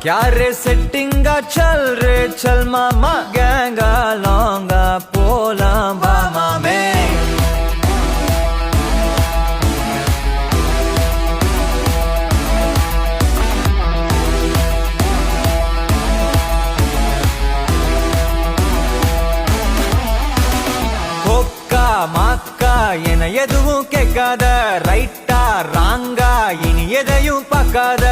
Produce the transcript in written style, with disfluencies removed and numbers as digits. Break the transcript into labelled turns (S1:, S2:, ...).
S1: क्या रे सेटिंगा चल रे चल मामा गैंगा लौंगा पोला बामा में மாக்கா என எதுவும் கேட்காத ரைட்டா ராங்கா இனி எதையும் பார்க்காத